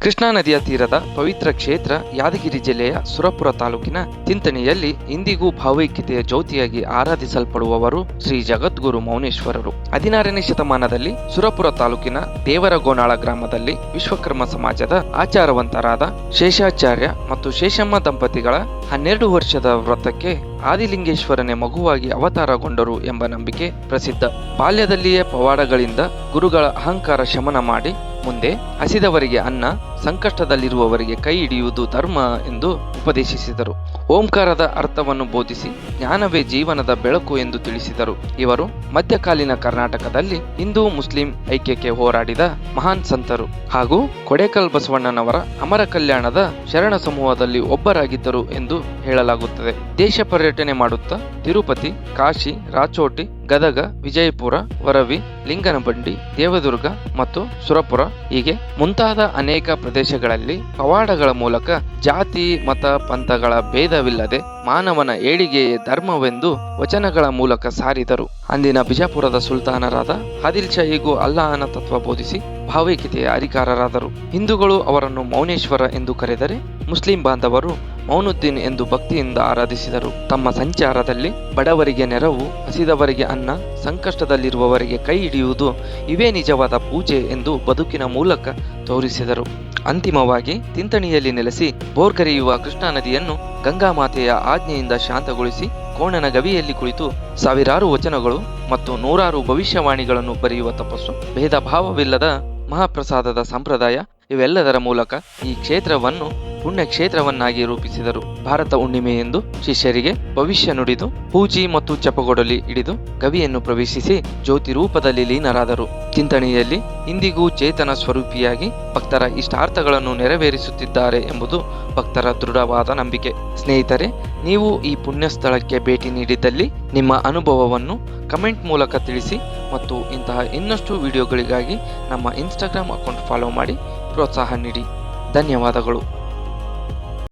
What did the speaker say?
ಕೃಷ್ಣಾ ನದಿಯ ತೀರದ ಪವಿತ್ರ ಕ್ಷೇತ್ರ ಯಾದಗಿರಿ ಜಿಲ್ಲೆಯ ಸುರಪುರ ತಾಲೂಕಿನ ತಿಂತಣಿಯಲ್ಲಿ ಇಂದಿಗೂ ಭಾವೈಕ್ಯತೆಯ ಜ್ಯೋತಿಯಾಗಿ ಆರಾಧಿಸಲ್ಪಡುವವರು ಶ್ರೀ ಜಗದ್ಗುರು ಮೌನೇಶ್ವರರು. 16ನೇ ಶತಮಾನದಲ್ಲಿ ಸುರಪುರ ತಾಲೂಕಿನ ದೇವರಗೋನಾಳ ಗ್ರಾಮದಲ್ಲಿ ವಿಶ್ವಕರ್ಮ ಸಮಾಜದ ಆಚಾರವಂತರಾದ ಶೇಷಾಚಾರ್ಯ ಮತ್ತು ಶೇಷಮ್ಮ ದಂಪತಿಗಳ 12 ವರ್ಷದ ವ್ರತಕ್ಕೆ ಆದಿಲಿಂಗೇಶ್ವರನೇ ಮಗುವಾಗಿ ಅವತಾರಗೊಂಡರು ಎಂಬ ನಂಬಿಕೆ ಪ್ರಸಿದ್ಧ. ಬಾಲ್ಯದಲ್ಲಿಯೇ ಪವಾಡಗಳಿಂದ ಗುರುಗಳ ಅಹಂಕಾರ ಶಮನ ಮಾಡಿ ಮುಂದೆ ಹಸಿದವರಿಗೆ ಅನ್ನ, ಸಂಕಷ್ಟದಲ್ಲಿರುವವರಿಗೆ ಕೈ ಹಿಡಿಯುವುದು ಧರ್ಮ ಎಂದು ಉಪದೇಶಿಸಿದರು. ಓಂಕಾರದ ಅರ್ಥವನ್ನು ಬೋಧಿಸಿ ಜ್ಞಾನವೇ ಜೀವನದ ಬೆಳಕು ಎಂದು ತಿಳಿಸಿದರು. ಇವರು ಮಧ್ಯಕಾಲೀನ ಕರ್ನಾಟಕದಲ್ಲಿ ಹಿಂದೂ ಮುಸ್ಲಿಂ ಐಕ್ಯಕ್ಕೆ ಹೋರಾಡಿದ ಮಹಾನ್ ಸಂತರು ಹಾಗೂ ಕೊಡೇಕಲ್ ಬಸವಣ್ಣನವರ ಅಮರ ಕಲ್ಯಾಣದ ಶರಣ ಸಮೂಹದಲ್ಲಿ ಒಬ್ಬರಾಗಿದ್ದರು ಎಂದು ಹೇಳಲಾಗುತ್ತದೆ. ದೇಶ ಪರ್ಯಟನೆ ಮಾಡುತ್ತಾ ತಿರುಪತಿ, ಕಾಶಿ, ರಾಚೋಟಿ, ಗದಗ, ವಿಜಯಪುರ, ವರವಿ, ಲಿಂಗನಬಂಡಿ, ದೇವದುರ್ಗ ಮತ್ತು ಸುರಪುರ ಹೀಗೆ ಮುಂತಾದ ಅನೇಕ ಪ್ರದೇಶಗಳಲ್ಲಿ ಪವಾಡಗಳ ಮೂಲಕ ಜಾತಿ, ಮತ, ಪಂಥಗಳ ಭೇದವಿಲ್ಲದೆ ಮಾನವನ ಏಳಿಗೆಯೇ ಧರ್ಮವೆಂದು ವಚನಗಳ ಮೂಲಕ ಸಾರಿದರು. ಅಂದಿನ ಬಿಜಾಪುರದ ಸುಲ್ತಾನರಾದ ಆದಿಲ್ ಶಾಹಿಗೂ ಅಲ್ಲಾಹನ ತತ್ವ ಬೋಧಿಸಿ ಭಾವೈಕ್ಯತೆಯ ಅಧಿಕಾರರಾದರು. ಹಿಂದೂಗಳು ಅವರನ್ನು ಮೌನೇಶ್ವರ ಎಂದು ಕರೆದರೆ, ಮುಸ್ಲಿಂ ಬಾಂಧವರು ಮೌನುದ್ದೀನ್ ಎಂದು ಭಕ್ತಿಯಿಂದ ಆರಾಧಿಸಿದರು. ತಮ್ಮ ಸಂಚಾರದಲ್ಲಿ ಬಡವರಿಗೆ ನೆರವು, ಹಸಿದವರಿಗೆ ಅನ್ನ, ಸಂಕಷ್ಟದಲ್ಲಿರುವವರಿಗೆ ಕೈ ಹಿಡಿಯುವುದು ಇವೇ ನಿಜವಾದ ಪೂಜೆ ಎಂದು ಬದುಕಿನ ಮೂಲಕ ತೋರಿಸಿದರು. ಅಂತಿಮವಾಗಿ ತಿಂತಣಿಯಲ್ಲಿ ನೆಲೆಸಿ ಬೋರ್ಗರೆಯುವ ಕೃಷ್ಣಾ ನದಿಯನ್ನು ಗಂಗಾ ಮಾತೆಯ ಆಜ್ಞೆಯಿಂದ ಶಾಂತಗೊಳಿಸಿ ಕೋಣನ ಗವಿಯಲ್ಲಿ ಕುಳಿತು ಸಾವಿರಾರು ವಚನಗಳು ಮತ್ತು ನೂರಾರು ಭವಿಷ್ಯವಾಣಿಗಳನ್ನು ಬರೆಯುವ ತಪಸ್ಸು, ಭೇದ ಭಾವವಿಲ್ಲದ ಮಹಾಪ್ರಸಾದದ ಸಂಪ್ರದಾಯ ಇವೆಲ್ಲದರ ಮೂಲಕ ಈ ಕ್ಷೇತ್ರವನ್ನು ಪುಣ್ಯ ಕ್ಷೇತ್ರವನ್ನಾಗಿ ರೂಪಿಸಿದರು. ಭಾರತ ಹುಣ್ಣಿಮೆ ಎಂದು ಶಿಷ್ಯರಿಗೆ ಭವಿಷ್ಯ ನುಡಿದು ಪೂಜಿ ಮತ್ತು ಚಪಗೊಡಲಿ ಹಿಡಿದು ಗವಿಯನ್ನು ಪ್ರವೇಶಿಸಿ ಜ್ಯೋತಿ ರೂಪದಲ್ಲಿ ಲೀನರಾದರು. ಚಿಂತನೆಯಲ್ಲಿ ಇಂದಿಗೂ ಚೇತನ ಸ್ವರೂಪಿಯಾಗಿ ಭಕ್ತರ ಇಷ್ಟಾರ್ಥಗಳನ್ನು ನೆರವೇರಿಸುತ್ತಿದ್ದಾರೆ ಎಂಬುದು ಭಕ್ತರ ದೃಢವಾದ ನಂಬಿಕೆ. ಸ್ನೇಹಿತರೆ, ನೀವು ಈ ಪುಣ್ಯ ಸ್ಥಳಕ್ಕೆ ಭೇಟಿ ನೀಡಿದ್ದಲ್ಲಿ ನಿಮ್ಮ ಅನುಭವವನ್ನು ಕಮೆಂಟ್ ಮೂಲಕ ತಿಳಿಸಿ ಮತ್ತು ಇಂತಹ ಇನ್ನಷ್ಟು ವಿಡಿಯೋಗಳಿಗಾಗಿ ನಮ್ಮ ಇನ್ಸ್ಟಾಗ್ರಾಮ್ ಅಕೌಂಟ್ ಫಾಲೋ ಮಾಡಿ ಪ್ರೋತ್ಸಾಹ ನೀಡಿ. ಧನ್ಯವಾದಗಳು.